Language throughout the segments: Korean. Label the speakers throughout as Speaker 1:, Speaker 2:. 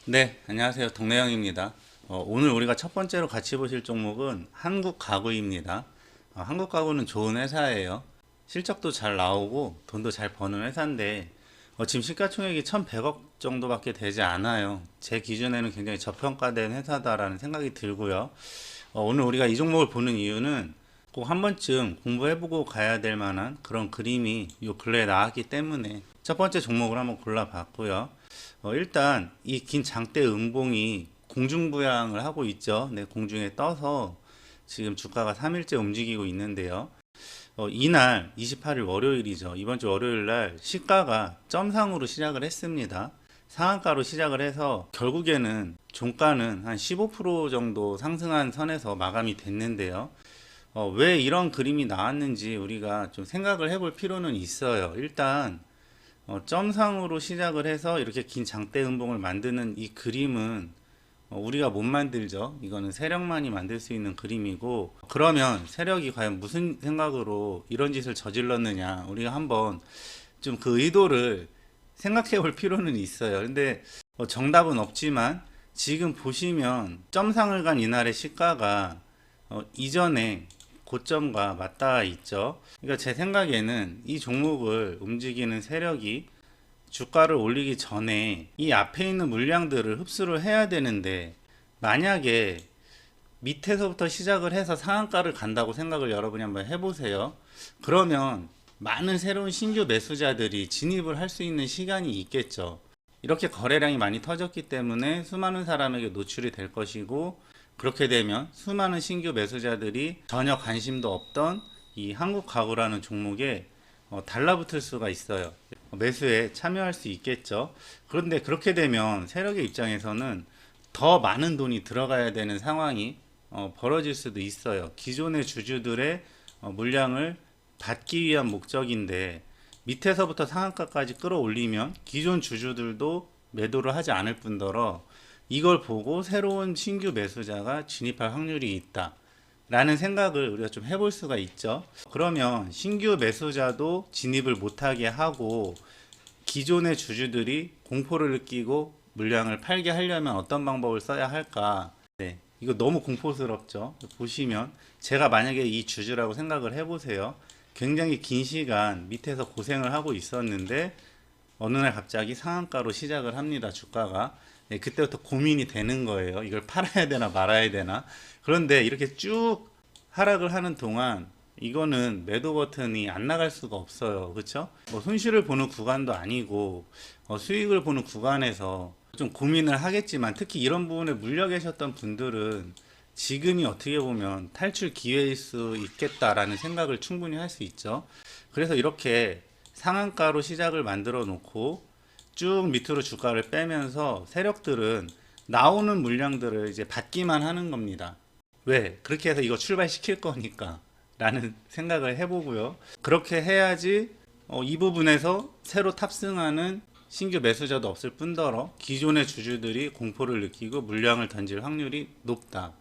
Speaker 1: 네, 안녕하세요. 동래영입니다. 오늘 우리가 첫 번째로 같이 보실 종목은 한국가구입니다. 한국가구는 좋은 회사예요. 실적도 잘 나오고 돈도 잘 버는 회사인데 지금 시가총액이 1,100억 정도밖에 되지 않아요. 제 기준에는 굉장히 저평가된 회사다라는 생각이 들고요. 오늘 우리가 이 종목을 보는 이유는 꼭 한 번쯤 공부해보고 가야 될 만한 그런 그림이 요 근래에 나왔기 때문에 첫 번째 종목을 한번 골라봤고요. 일단 이 긴 장대 음봉이 공중부양을 하고 있죠. 네, 공중에 떠서 지금 주가가 3일째 움직이고 있는데요. 이날 28일 월요일이죠. 이번 주 월요일 날 시가가 점상으로 시작을 했습니다. 상한가로 시작을 해서 결국에는 종가는 한 15% 정도 상승한 선에서 마감이 됐는데요. 왜 이런 그림이 나왔는지 우리가 좀 생각을 해볼 필요는 있어요. 일단 점상으로 시작을 해서 이렇게 긴 장대 음봉을 만드는 이 그림은 우리가 못 만들죠. 이거는 세력만이 만들 수 있는 그림이고, 그러면 세력이 과연 무슨 생각으로 이런 짓을 저질렀느냐, 우리가 한번 좀 그 의도를 생각해 볼 필요는 있어요. 근데 정답은 없지만 지금 보시면 점상을 간 이날의 시가가 이전에 고점과 맞닿아 있죠. 그러니까 제 생각에는 이 종목을 움직이는 세력이 주가를 올리기 전에 이 앞에 있는 물량들을 흡수를 해야 되는데, 만약에 밑에서부터 시작을 해서 상한가를 간다고 생각을 여러분이 한번 해보세요. 그러면 많은 새로운 신규 매수자들이 진입을 할 수 있는 시간이 있겠죠. 이렇게 거래량이 많이 터졌기 때문에 수많은 사람에게 노출이 될 것이고, 그렇게 되면 수많은 신규 매수자들이 전혀 관심도 없던 이 한국가구라는 종목에 달라붙을 수가 있어요. 매수에 참여할 수 있겠죠. 그런데 그렇게 되면 세력의 입장에서는 더 많은 돈이 들어가야 되는 상황이 벌어질 수도 있어요. 기존의 주주들의 물량을 받기 위한 목적인데, 밑에서부터 상한가까지 끌어올리면 기존 주주들도 매도를 하지 않을 뿐더러 이걸 보고 새로운 신규 매수자가 진입할 확률이 있다 라는 생각을 우리가 좀 해볼 수가 있죠. 그러면 신규 매수자도 진입을 못하게 하고 기존의 주주들이 공포를 느끼고 물량을 팔게 하려면 어떤 방법을 써야 할까? 네, 이거 너무 공포스럽죠. 보시면 제가 만약에 이 주주라고 생각을 해보세요. 굉장히 긴 시간 밑에서 고생을 하고 있었는데 어느 날 갑자기 상한가로 시작을 합니다. 주가가. 네, 그때부터 고민이 되는 거예요. 이걸 팔아야 되나 말아야 되나. 그런데 이렇게 쭉 하락을 하는 동안 이거는 매도 버튼이 안 나갈 수가 없어요. 그렇죠? 뭐 손실을 보는 구간도 아니고 수익을 보는 구간에서 좀 고민을 하겠지만, 특히 이런 부분에 물려 계셨던 분들은 지금이 어떻게 보면 탈출 기회일 수 있겠다라는 생각을 충분히 할 수 있죠. 그래서 이렇게 상한가로 시작을 만들어 놓고 쭉 밑으로 주가를 빼면서 세력들은 나오는 물량들을 이제 받기만 하는 겁니다. 왜? 그렇게 해서 이거 출발시킬 거니까 라는 생각을 해보고요. 그렇게 해야지 이 부분에서 새로 탑승하는 신규 매수자도 없을 뿐더러 기존의 주주들이 공포를 느끼고 물량을 던질 확률이 높다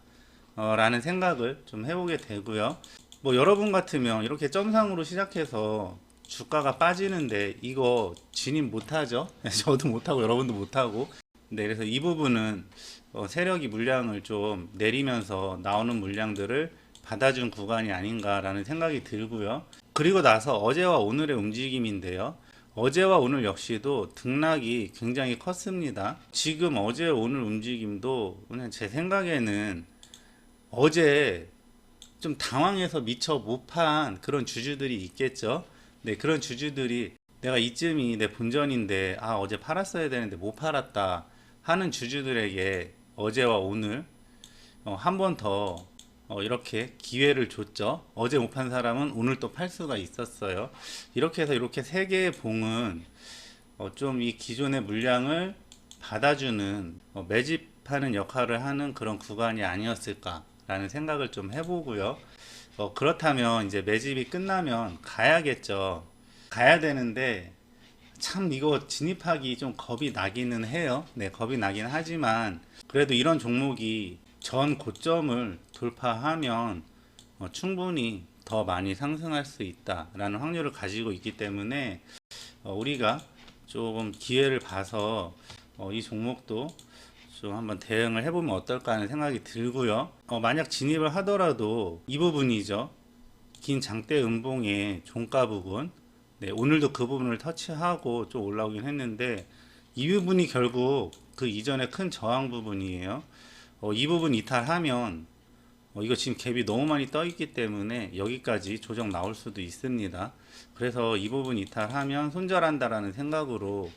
Speaker 1: 라는 생각을 좀 해보게 되고요. 뭐 여러분 같으면 이렇게 점상으로 시작해서 주가가 빠지는데 이거 진입 못하죠. 저도 못하고 여러분도 못하고. 네, 그래서 이 부분은 세력이 물량을 좀 내리면서 나오는 물량들을 받아준 구간이 아닌가라는 생각이 들고요. 그리고 나서 어제와 오늘의 움직임인데요. 어제와 오늘 역시도 등락이 굉장히 컸습니다. 지금 어제 오늘 움직임도 그냥 제 생각에는 어제 좀 당황해서 미처 못 판 그런 주주들이 있겠죠. 네, 그런 주주들이 내가 이쯤이 내 본전인데 어제 팔았어야 되는데 못 팔았다 하는 주주들에게 어제와 오늘 한 번 더 이렇게 기회를 줬죠. 어제 못 판 사람은 오늘 또 팔 수가 있었어요. 이렇게 해서 이렇게 세 개의 봉은 좀 이 기존의 물량을 받아주는 매집하는 역할을 하는 그런 구간이 아니었을까라는 생각을 좀 해보고요. 그렇다면 이제 매집이 끝나면 가야겠죠. 가야 되는데 참 이거 진입하기 좀 겁이 나기는 해요. 네, 겁이 나긴 하지만 그래도 이런 종목이 전 고점을 돌파하면 충분히 더 많이 상승할 수 있다라는 확률을 가지고 있기 때문에 우리가 조금 기회를 봐서 이 종목도 좀 한번 대응을 해보면 어떨까 하는 생각이 들고요. 만약 진입을 하더라도 이 부분이죠. 긴 장대 음봉의 종가 부분. 네, 오늘도 그 부분을 터치하고 좀 올라오긴 했는데 이 부분이 결국 그 이전에 큰 저항 부분이에요. 이 부분 이탈하면 이거 지금 갭이 너무 많이 떠 있기 때문에 여기까지 조정 나올 수도 있습니다. 그래서 이 부분 이탈하면 손절한다라는 생각으로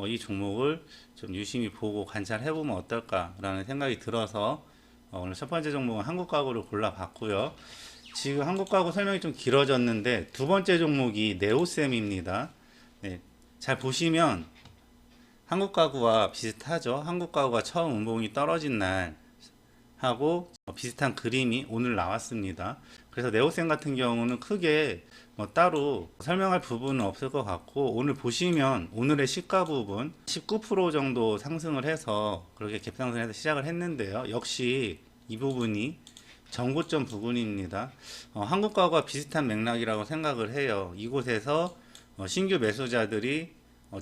Speaker 1: 이 종목을 좀 유심히 보고 관찰해 보면 어떨까라는 생각이 들어서 오늘 첫 번째 종목은 한국가구를 골라봤고요. 지금 한국가구 설명이 좀 길어졌는데 두 번째 종목이 네오셈입니다. 네, 잘 보시면 한국가구와 비슷하죠. 한국가구가 처음 음봉이 떨어진 날 하고 비슷한 그림이 오늘 나왔습니다. 그래서 네오셈 같은 경우는 크게 따로 설명할 부분은 없을 것 같고, 오늘 보시면 오늘의 시가 부분 19% 정도 상승을 해서 그렇게 갭상승해서 시작을 했는데요. 역시 이 부분이 전고점 부분입니다. 한국가구와 비슷한 맥락이라고 생각을 해요. 이곳에서 신규 매수자들이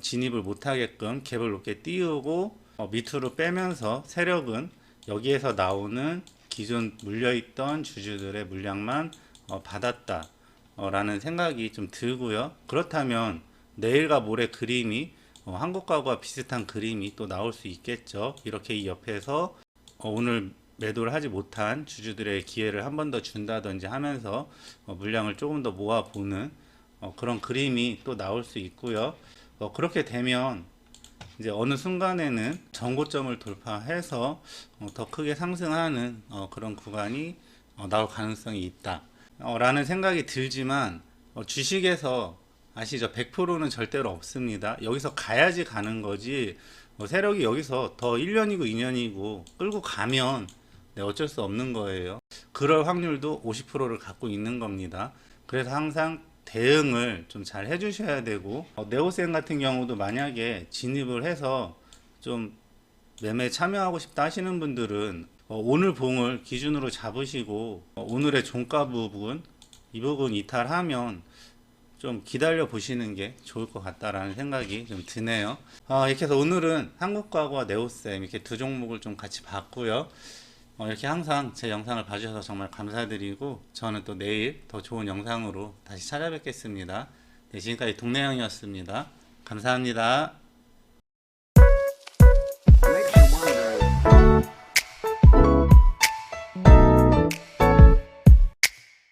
Speaker 1: 진입을 못하게끔 갭을 높게 띄우고 밑으로 빼면서 세력은 여기에서 나오는 기존 물려있던 주주들의 물량만 받았다 라는 생각이 좀 들고요. 그렇다면 내일과 모레 그림이 한국가구와 비슷한 그림이 또 나올 수 있겠죠. 이렇게 이 옆에서 오늘 매도를 하지 못한 주주들의 기회를 한 번 더 준다든지 하면서 물량을 조금 더 모아보는 그런 그림이 또 나올 수 있고요. 그렇게 되면 이제 어느 순간에는 전고점을 돌파해서 더 크게 상승하는 그런 구간이 나올 가능성이 있다 라는 생각이 들지만, 주식에서 아시죠? 100%는 절대로 없습니다. 여기서 가야지 가는 거지, 세력이 여기서 더 1년이고 2년이고 끌고 가면 어쩔 수 없는 거예요. 그럴 확률도 50%를 갖고 있는 겁니다. 그래서 항상 대응을 좀 잘 해주셔야 되고, 네오셈 같은 경우도 만약에 진입을 해서 좀 매매 참여하고 싶다 하시는 분들은 오늘 봉을 기준으로 잡으시고 오늘의 종가 부분 이 부분 이탈하면 좀 기다려 보시는 게 좋을 것 같다라는 생각이 좀 드네요. 이렇게 해서 오늘은 한국가구와 네오셈 이렇게 두 종목을 좀 같이 봤고요. 이렇게 항상 제 영상을 봐주셔서 정말 감사드리고, 저는 또 내일 더 좋은 영상으로 다시 찾아뵙겠습니다. 네, 지금까지 동네형이었습니다. 감사합니다.